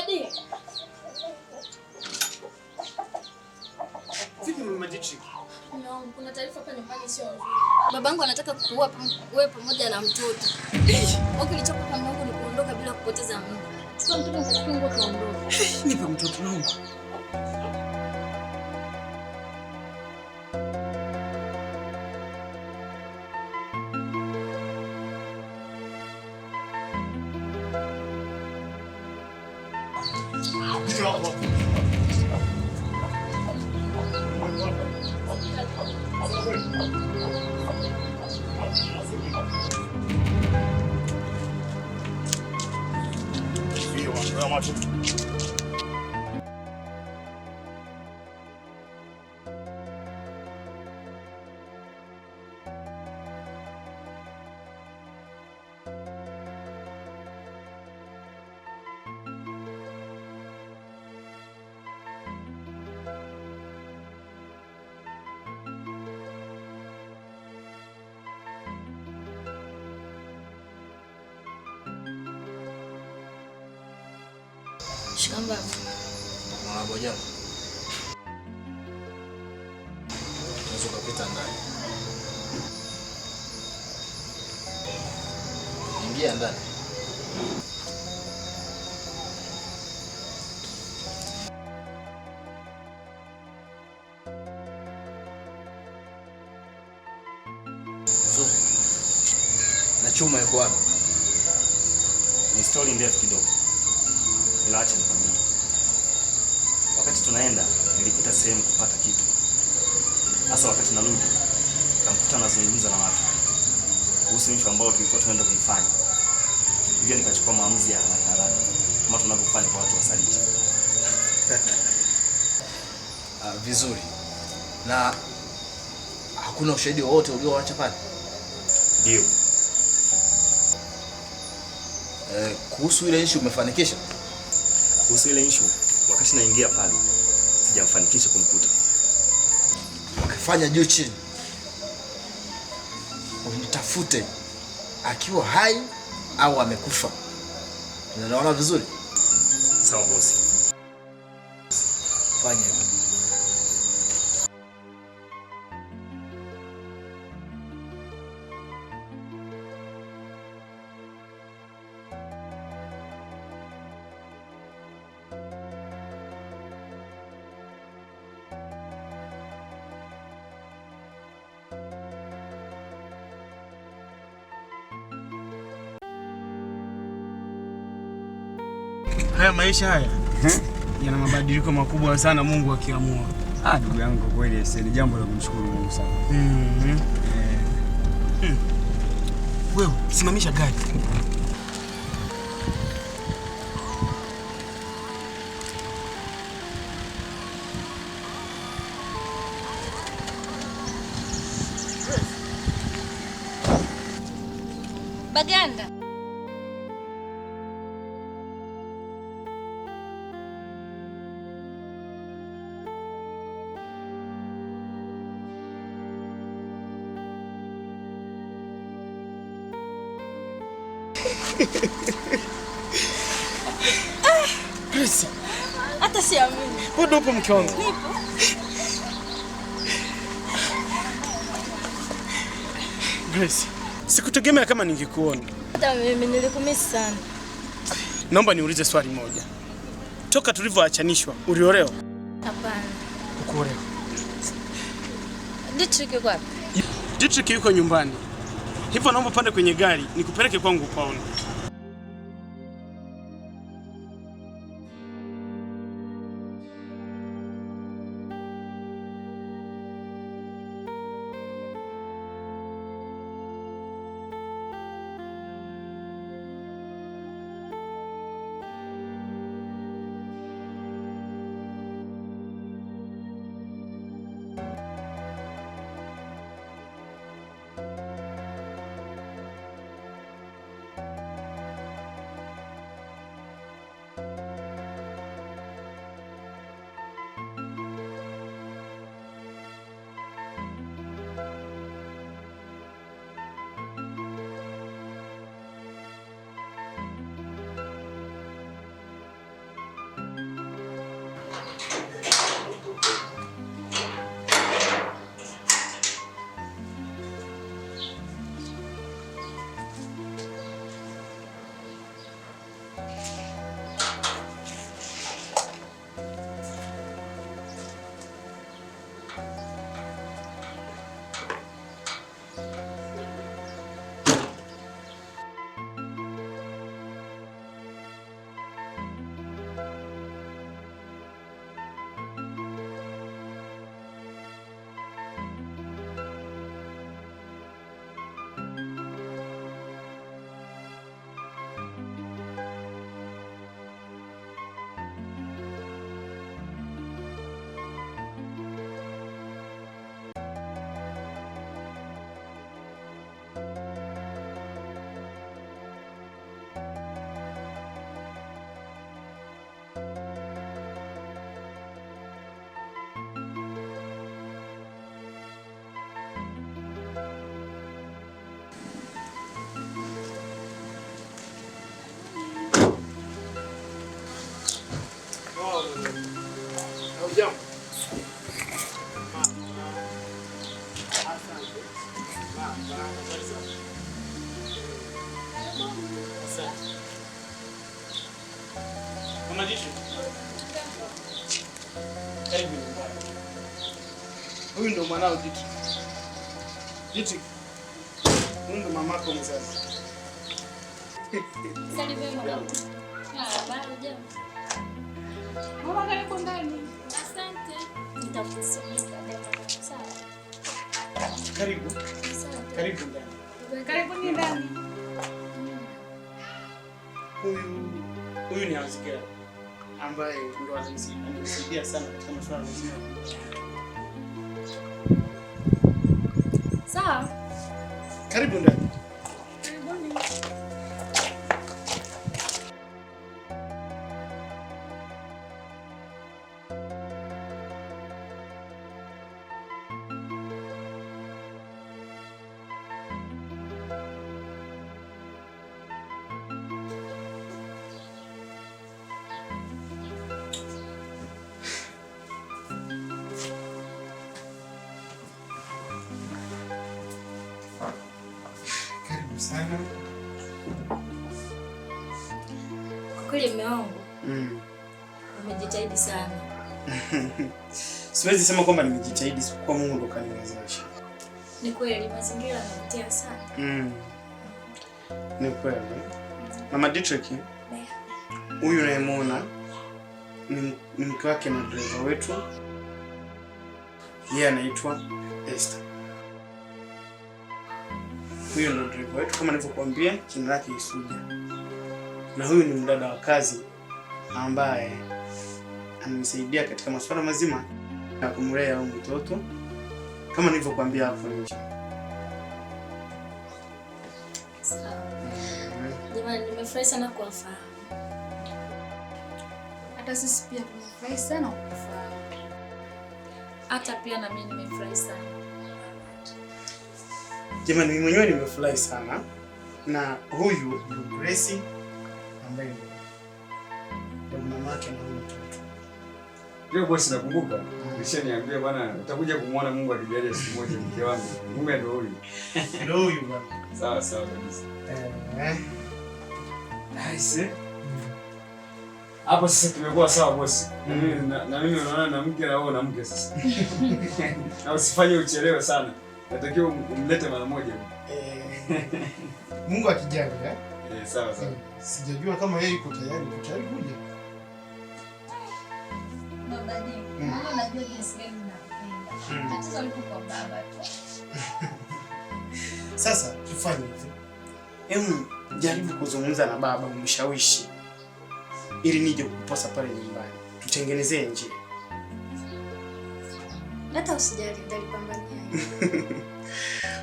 Hodi. Vipi mama Dietrich? No, kuna taarifa hapa nyumbani sio nzuri. Babangu anataka kukuua wewe pamoja na mtoto. Au kilichopo kwa Mungu ni kuondoka bila kupoteza muda. Chukua mtoto ukachukue nguo tuondoke. Nipe mtoto wangu. Shikamba. Mwanabojana. Unaweza kupita ndani. Ingia ndani. Na chuma yuko wapi? Ni story ndefu kidogo. Ila acha nikwambie. Wakati tunaenda nilipita sehemu kupata kitu. Hasa wakati narudi nikamkuta nazungumza na watu kuhusu issue ambayo tulikuwa tunaenda kuifanya. Hivyo nikachukua maamuzi ya haraka kama tunavyofanya kwa watu wasaliti. Vizuri. Na hakuna ushahidi wowote ulioacha pale? Ndio. Kuhusu ile issue umefanikisha? Kuhusu ile issue wakati naingia pale sijamfanikisha kumkuta. Ukifanya juu chini umtafute akiwa hai au amekufa. Unaona vizuri? Sawa bosi. Fanya hivyo. Haya maisha haya yana mabadiliko makubwa sana Mungu akiamua. Ndugu yangu kweli ni jambo la kumshukuru Mungu sana. Wewe simamisha gari. Baganda. Grace. Hata siamini. Bado upo mke wangu? Nipo. Grace, sikutegemea kama ningekuona. Hata mimi nilikumisi sana. Naomba niulize swali moja. Toka tulivyoachanishwa, uliolewa? Hapana. Ukuolewa. Dietrich yuko wapi? Dietrich yuko nyumbani. Hivyo naomba pande kwenye gari nikupeleke kwangu kwaona. Mama Jitu. Karibu. Huyu ndo mwanao Jitu. Jitu. Huyu ndo mamako mzazi. Salimia mwanangu. Bado jambo. Mama karibu ndani. Asante. Nitakusaidia baadaye. Sawa. Karibu. Asante. Karibu ndani. Karibu ni ndani. Huyu ni Azigara ambaye ndo ananisaidia sana katika masuala mazima. Sawa. Karibu ndani. Karibuni. Karibu sana. Kwa kweli mume wangu umejitahidi sana. Siwezi sema kwamba nimejitahidi, kwa Mungu ndo kaniwezesha. Ni kweli mazingira yanavutia sana. Ni kweli. Mama Dietrich, huyu unayemwona ni mke wake na dereva wetu. Yeye anaitwa Esther. Huyu ndo dereva wetu kama nilivyokuambia, jina lake Isuja. Na huyu ni mdada wa kazi ambaye ananisaidia katika masuala mazima ya kumlea huyu mtoto kama nilivyokuambia hapo nje. Sawa. Jamani, nimefurahi sana kuwafahamu. Hata sisi pia tumefurahi sana kukufahamu. Hata pia na mimi nimefurahi sana. Jamani, mimi mwenyewe nimefurahi sana, na huyu ni Grace ambaye ndio mama yake na huyu mtoto. Ndio bosi, nakumbuka. Ulishaniambia bwana utakuja kumuona Mungu akijalia siku moja mke wangu. Mungu ndio huyu. Ndio huyu bwana. Sawa sawa kabisa. Nice. Hapo sasa tumekuwa sawa bosi. Na mimi unaona na mke na wewe na mke sasa. Na usifanye uchelewe sana. Natakiwa umlete mara moja. Mungu akijalia. Sawa sawa. Sijajua kama yeye yuko tayari kuja. Baba ni, mama anajua jinsi gani napenda. Tatizo liko kwa baba tu. Sasa tufanye hivi. Hebu jaribu kuzungumza na baba, umshawishi ili nije kukuposa pale nyumbani. Tutengenezee njia. Hata usijali, nitalipambania hili.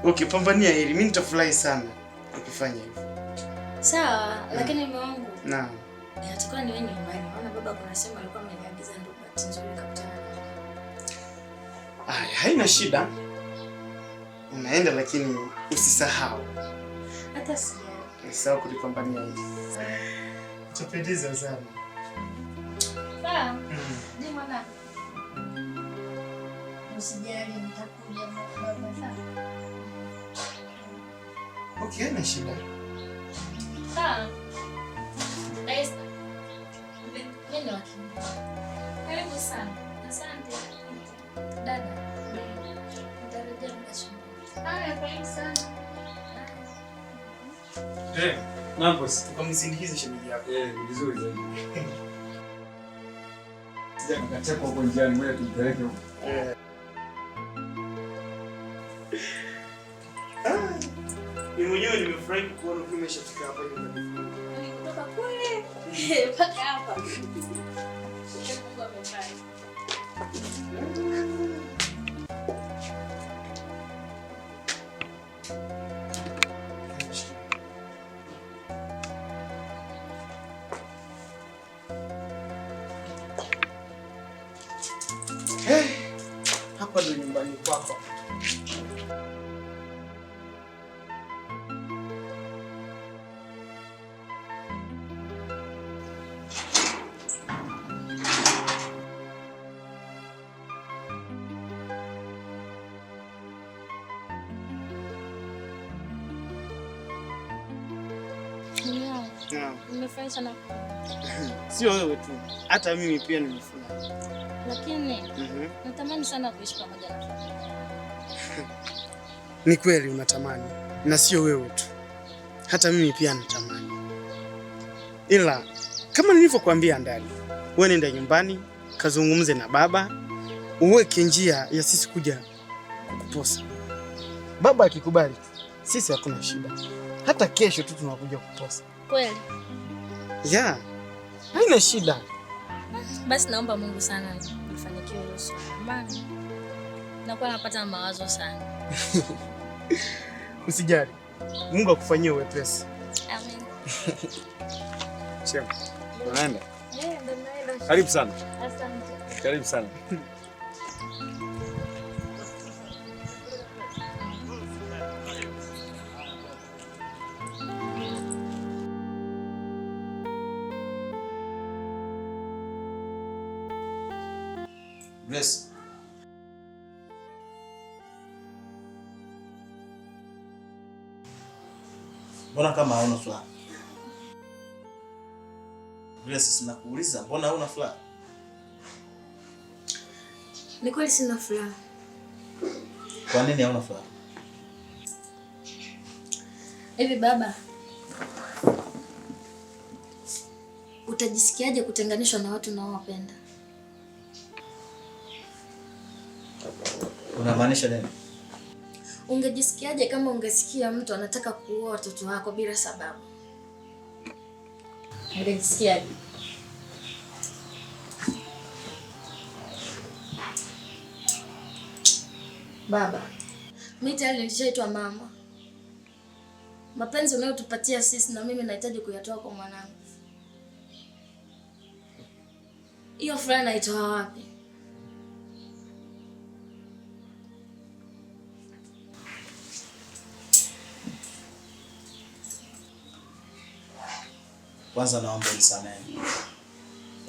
Ukipambania hili mimi nitafurahi sana ukifanya hivyo. Sawa, lakini mume wangu. Naam. Natakuwa niwe nyumbani. Maana baba kuna sema alikuwa ameniagiza ndio bahati nzuri kapitana. Haina shida. Unaenda lakini usisahau. Hata sijali. Usisahau kulipambania hili. Utapendeza sana. Sawa. Ndio mwana. Usijali, nitakuja na baba sana. Okay, haina shida. Sawa. Esther. Mimi ni wakili. Karibu sana. Asante. Dada. Nitarejea muda. Haya, karibu sana. Naam bosi. Tukamsindikize shemeji yako. Vizuri zaidi. Sija nikachekwa huko njiani, ngoja tumpeleke huko. Mimi mwenyewe nimefurahi kuona umeshafika hapa nyumbani. Kutoka kule mpaka hapa. Mungu amefanya. Hapa ndo nyumbani kwako. Nimefurahi sana. Sio wewe tu, hata mimi pia nimefurahi. Lakini natamani sana kuishi pamoja na familia. Ni kweli unatamani, na sio wewe tu, hata mimi pia natamani. Ila kama nilivyokuambia ndani, wewe nenda nyumbani kazungumze na baba, uweke njia ya sisi kuja kukuposa. Baba akikubali, sisi hakuna shida. Hata kesho tu tunakuja kuposa. Kweli? Ya, haina shida. Basi naomba Mungu sana nifanikiwe hilo swala. Maana nakuwa napata mawazo sana. Usijali. Mungu akufanyie wepesi. Amen. Shema. Unaenda? Ndio naenda. Karibu sana. Asante. Karibu sana. Grace. Mbona kama hauna furaha? Grace, sinakuuliza mbona hauna furaha? Ni kweli sina furaha. Kwa nini hauna furaha? Hivi baba, utajisikiaje kutenganishwa na watu unaowapenda? Unamaanisha nini? Ungejisikiaje kama ungesikia mtu anataka kuoa watoto wako bila sababu? Ungejisikiaje? Baba, mimi tayari nilishaitwa mama. Mapenzi unayotupatia sisi na mimi nahitaji kuyatoa kwa mwanangu. Hiyo furaha naitoa wapi? Kwanza naomba unisamehe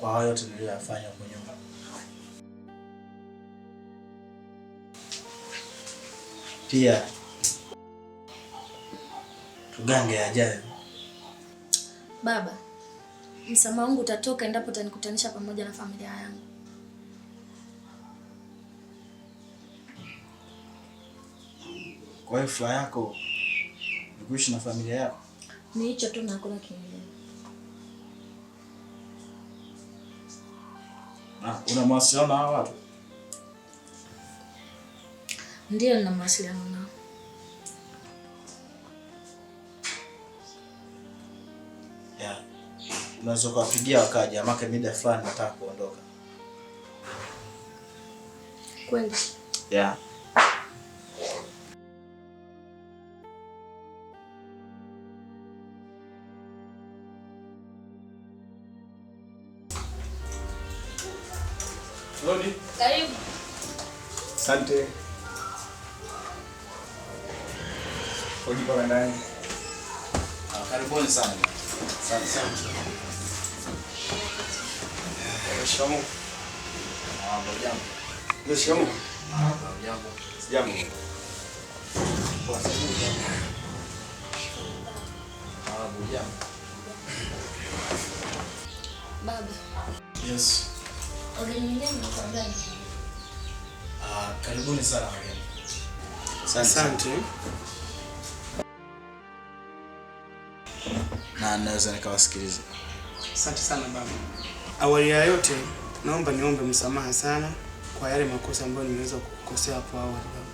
kwa hayo yote niliyoyafanya huko nyuma. Pia tugange yajayo. Baba, msamaha wangu utatoka endapo utanikutanisha pamoja na familia yangu. Kwa hiyo furaha yako ni kuishi na familia yako? Ni hicho tu na hakuna kingine. Na una mawasiliano na hao watu? Ndio, nina mawasiliano nao. Yeah. Unaweza kuwapigia wakaja, maana mida fulani nataka kuondoka. Kweli? Yeah. Rudi. Karibu. Asante. Hoji kwa ndani. Karibuni sana. Asante sana. Shikamoo. Jambo. Shikamoo. Jambo. Jambo. Jambo. Baba. Yes. Wageni wengine wako ndani. Karibuni sana wageni. Asante. Na naweza nikawasikiliza. Asante sana baba. Awali ya yote, naomba niombe msamaha sana kwa yale makosa ambayo nimeweza kukosea hapo awali baba.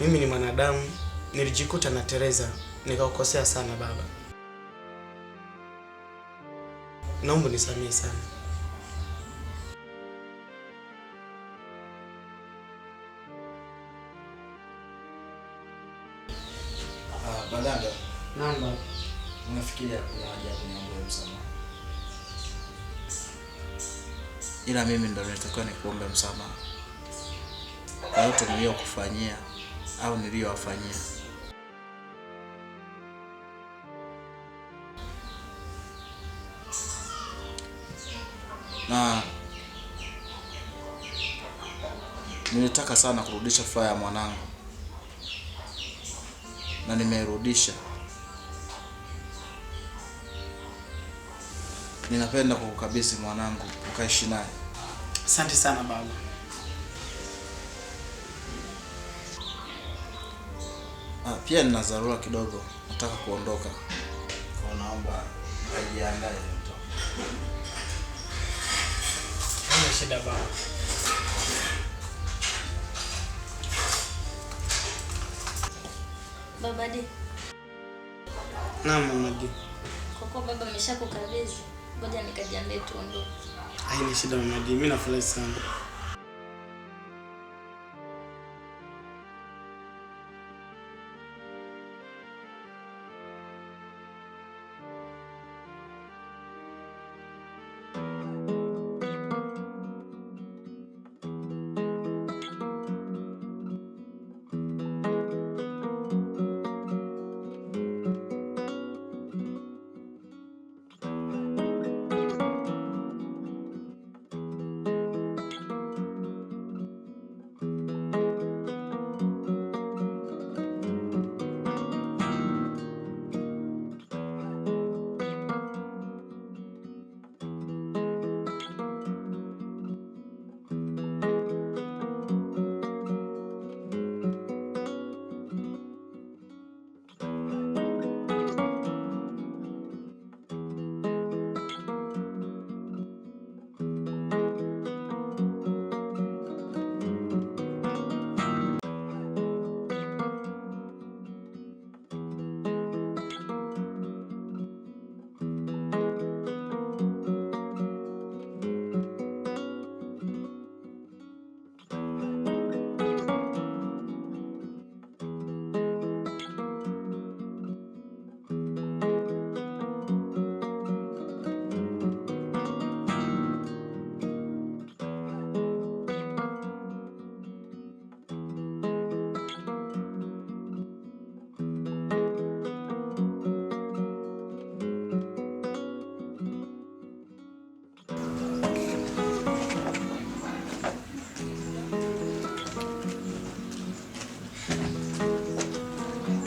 Mimi ni mwanadamu, nilijikuta na Teresa, nikakosea sana baba. Naomba nisamehe sana. Baganda. Naam baba. Unafikiria kuna haja ya kuniomba msamaha? Ila mimi ndo nilitakiwa nikuombe msamaha kwa yote niliyokufanyia au niliyowafanyia. Na nilitaka sana kurudisha furaha ya mwanangu na nimeirudisha. ninapenda kukukabidhi mwanangu ukaishi naye. Asante sana baba. Pia nina dharura kidogo, nataka kuondoka. Kwa naomba ajiandae mtoto. Haina shida baba. Baba D. Naam mama D. Kwa kuwa baba ameshakukabidhi, ngoja nikajiandae tuondoke. Haina shida mama D, mimi nafurahi sana.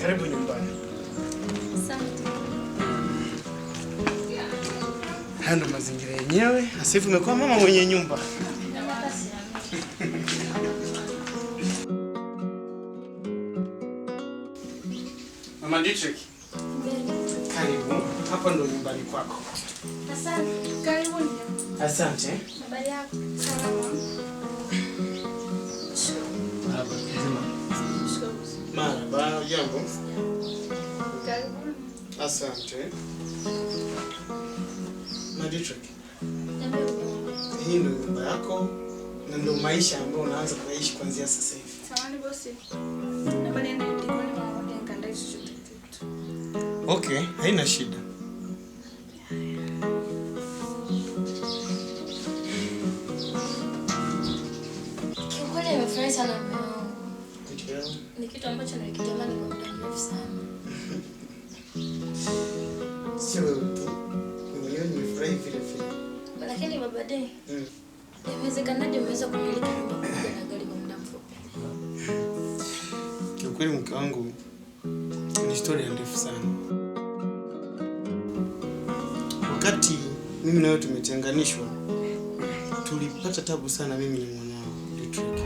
Karibu nyumbani. Asante. Haya ndo mazingira yenyewe. Sasa hivi umekuwa mama mwenye nyumba. Mama Dietrich. Karibu. Hapa ndo nyumbani kwako. Asante. Karibuni. Asante. Habari yako? Salama. Marhaba, jambo. Karibuni. Asante. Mama Dietrich. Hii ndo nyumba yako na ndo maisha ambayo unaanza kuishi kuanzia sasa hivi. Samahani bosi. Naomba niende jikoni mara nikaandae chochote kitu. Okay, haina shida. Kiukweli nimefurahi sana mume wangu. Ni kitu ambacho nilikitamani kwa muda mrefu sana. Sio tu. Mwenyewe nimefurahi vile vile. Lakini baba D, inawezekanaje umeweza kumiliki nyumba pamoja na gari kwa muda mfupi? Kiukweli mke wangu ni historia ndefu sana. Wakati mimi na wewe tumetenganishwa, tulipata tabu sana mimi na mwanao Dietrich.